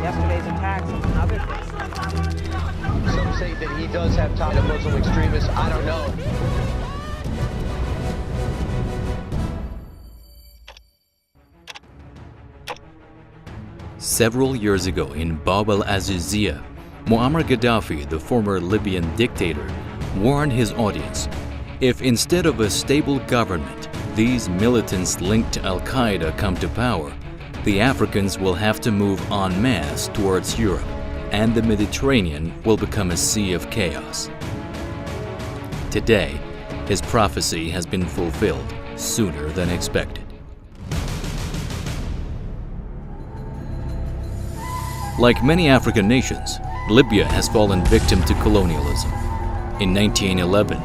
yesterday's attacks and other things. Some say that he does have ties to Muslim extremists. I don't know. Several years ago in Bab al-Aziziyah, Muammar Gaddafi, the former Libyan dictator, warned his audience, if instead of a stable government, these militants linked to al-Qaeda come to power, the Africans will have to move en masse towards Europe, and the Mediterranean will become a sea of chaos. Today, his prophecy has been fulfilled sooner than expected. Like many African nations, Libya has fallen victim to colonialism. In 1911,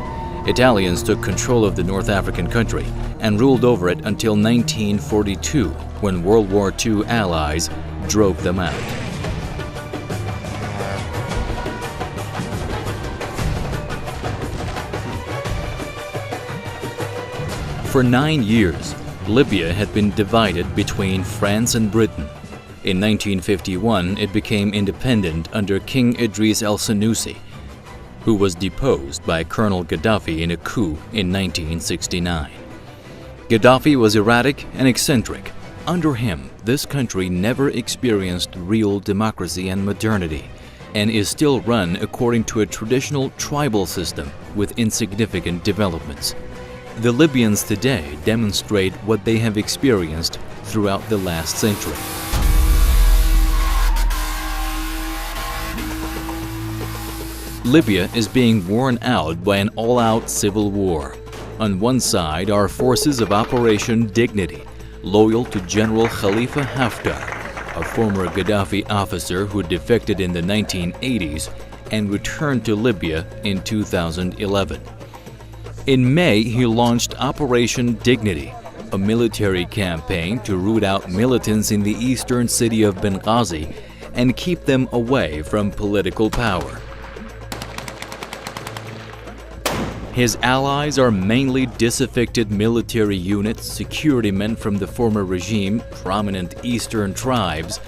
Italians took control of the North African country and ruled over it until 1942, when World War II allies drove them out. For 9 years, Libya had been divided between France and Britain. In 1951, it became independent under King Idris el-Senussi, who was deposed by Colonel Gaddafi in a coup in 1969. Gaddafi was erratic and eccentric. Under him, this country never experienced real democracy and modernity, and is still run according to a traditional tribal system with insignificant developments. The Libyans today demonstrate what they have experienced throughout the last century. Libya is being worn out by an all-out civil war. On one side are forces of Operation Dignity, loyal to General Khalifa Haftar, a former Gaddafi officer who defected in the 1980s and returned to Libya in 2011. In May, he launched Operation Dignity, a military campaign to root out militants in the eastern city of Benghazi and keep them away from political power. His allies are mainly disaffected military units, security men from the former regime, prominent eastern tribes,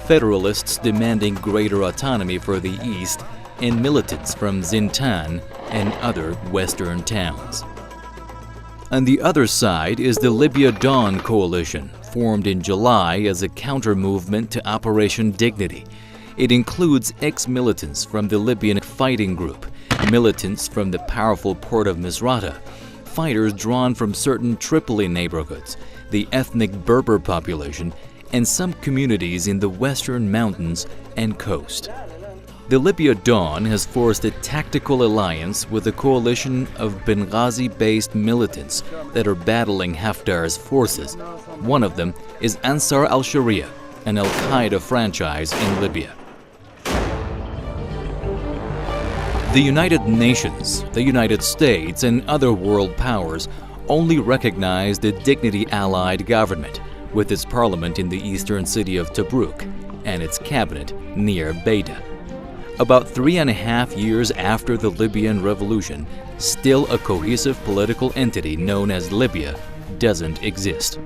federalists demanding greater autonomy for the east, and militants from Zintan and other western towns. On the other side is the Libya Dawn Coalition, formed in July as a counter-movement to Operation Dignity. It includes ex-militants from the Libyan Fighting Group, militants from the powerful port of Misrata, fighters drawn from certain Tripoli neighborhoods, the ethnic Berber population, and some communities in the western mountains and coast. The Libya Dawn has forced a tactical alliance with a coalition of Benghazi-based militants that are battling Haftar's forces. One of them is Ansar al-Sharia, an al-Qaeda franchise in Libya. The United Nations, the United States, and other world powers only recognize the Dignity-allied government, with its parliament in the eastern city of Tobruk and its cabinet near Beida. About 3.5 years after the Libyan revolution, still a cohesive political entity known as Libya doesn't exist.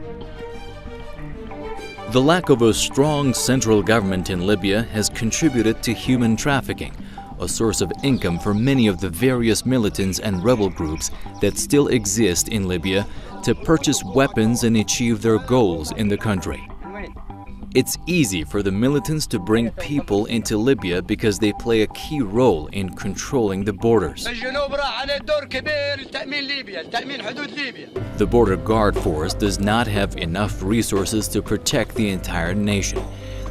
The lack of a strong central government in Libya has contributed to human trafficking, a source of income for many of the various militants and rebel groups that still exist in Libya to purchase weapons and achieve their goals in the country. It's easy for the militants to bring people into Libya because they play a key role in controlling the borders. The border guard force does not have enough resources to protect the entire nation.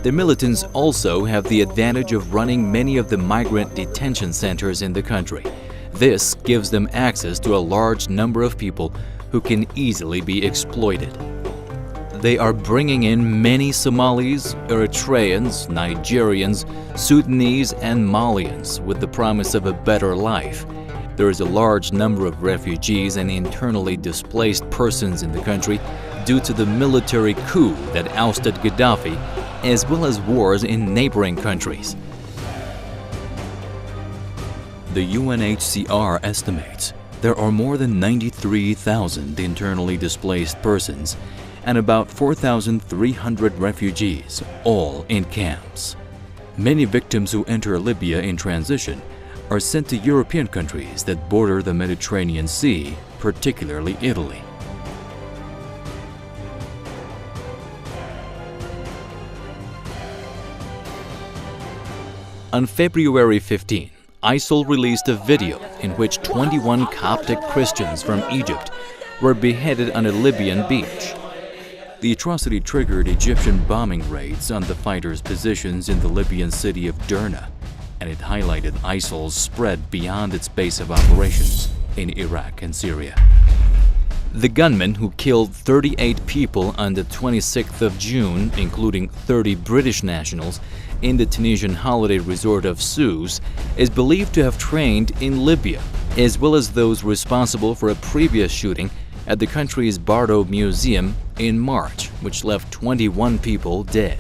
The militants also have the advantage of running many of the migrant detention centers in the country. This gives them access to a large number of people who can easily be exploited. They are bringing in many Somalis, Eritreans, Nigerians, Sudanese, and Malians with the promise of a better life. There is a large number of refugees and internally displaced persons in the country due to the military coup that ousted Gaddafi, as well as wars in neighboring countries. The UNHCR estimates there are more than 93,000 internally displaced persons and about 4,300 refugees, all in camps. Many victims who enter Libya in transition are sent to European countries that border the Mediterranean Sea, particularly Italy. On February 15, ISIL released a video in which 21 Coptic Christians from Egypt were beheaded on a Libyan beach. The atrocity triggered Egyptian bombing raids on the fighters' positions in the Libyan city of Derna, and it highlighted ISIL's spread beyond its base of operations in Iraq and Syria. The gunman who killed 38 people on the 26th of June, including 30 British nationals, in the Tunisian holiday resort of Sousse, is believed to have trained in Libya, as well as those responsible for a previous shooting at the country's Bardo Museum in March, which left 21 people dead.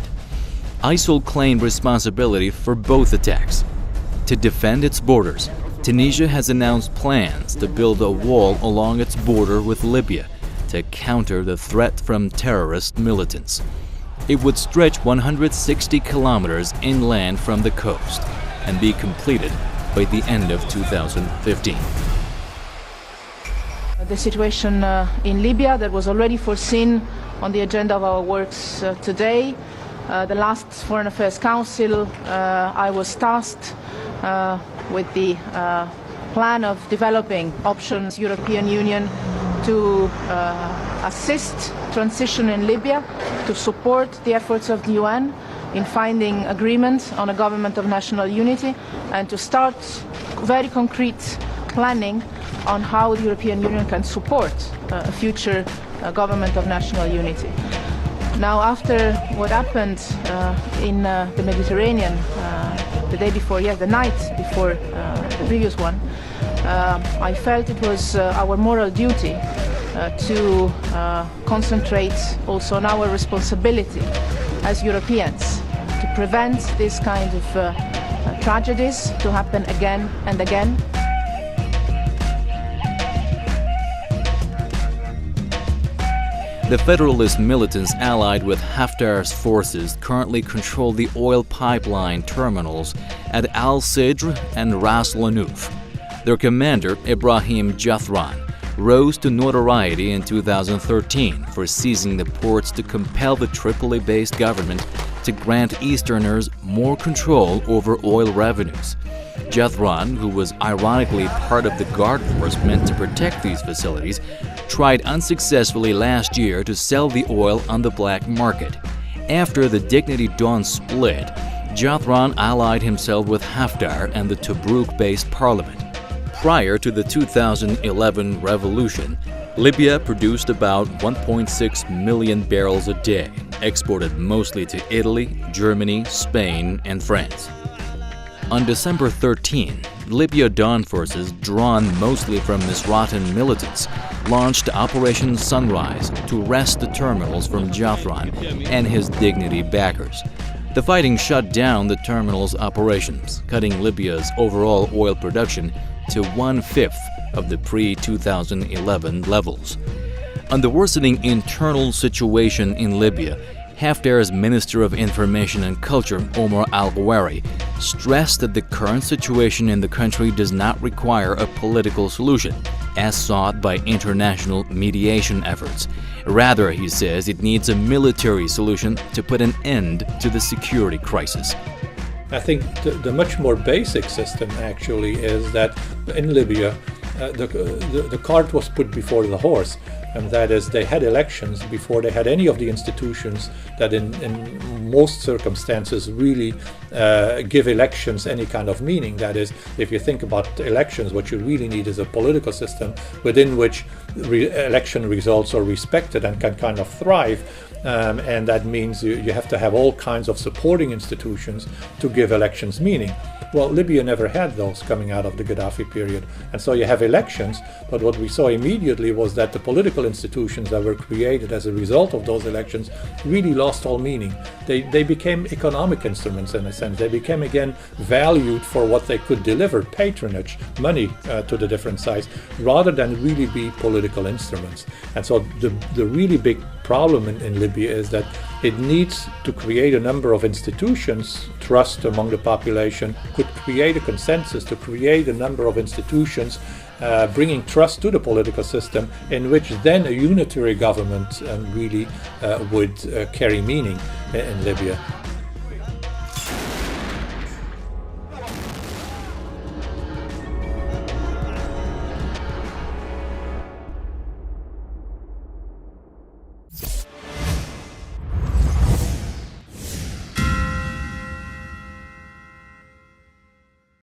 ISIL claimed responsibility for both attacks. To defend its borders, Tunisia has announced plans to build a wall along its border with Libya to counter the threat from terrorist militants. It would stretch 160 kilometers inland from the coast and be completed by the end of 2015. The situation in Libya that was already foreseen on the agenda of our works today. The last Foreign Affairs Council, I was tasked with the plan of developing options European Union to assist transition in Libya, to support the efforts of the UN in finding agreement on a government of national unity, and to start very concrete planning on how the European Union can support a future government of national unity. Now, after what happened in the Mediterranean the day before, the night before the previous one, I felt it was our moral duty to concentrate also on our responsibility as Europeans to prevent this kind of tragedies to happen again and again. The federalist militants allied with Haftar's forces currently control the oil pipeline terminals at Al-Sidr and Ras Lanouf. Their commander, Ibrahim Jathran, rose to notoriety in 2013 for seizing the ports to compel the Tripoli-based government to grant Easterners more control over oil revenues. Jathran, who was ironically part of the guard force meant to protect these facilities, tried unsuccessfully last year to sell the oil on the black market. After the Dignity Dawn split, Jathran allied himself with Haftar and the Tobruk-based parliament. Prior to the 2011 revolution, Libya produced about 1.6 million barrels a day, exported mostly to Italy, Germany, Spain, and France. On December 13, Libya Dawn forces, drawn mostly from Misratan militants, launched Operation Sunrise to wrest the terminals from Jathran and his Dignity backers. The fighting shut down the terminal's operations, cutting Libya's overall oil production to 1/5 of the pre-2011 levels. On the worsening internal situation in Libya, Haftar's Minister of Information and Culture, Omar al-Ghawari, stressed that the current situation in the country does not require a political solution, as sought by international mediation efforts. Rather, he says, it needs a military solution to put an end to the security crisis. I think the much more basic system actually is that in Libya, the cart was put before the horse, and that is they had elections before they had any of the institutions that in most circumstances really give elections any kind of meaning. That is, if you think about elections, what you really need is a political system within which election results are respected and can kind of thrive. And that means you have to have all kinds of supporting institutions to give elections meaning. Well, Libya never had those coming out of the Gaddafi period. And so you have elections, but what we saw immediately was that the political institutions that were created as a result of those elections really lost all meaning. They became economic instruments in a sense. They became again valued for what they could deliver, patronage, money to the different sides, rather than really be political instruments. And so the really big problem in Libya is that it needs to create a number of institutions, trust among the population, could create a consensus to create a number of institutions, bringing trust to the political system, in which then a unitary government really would carry meaning in Libya.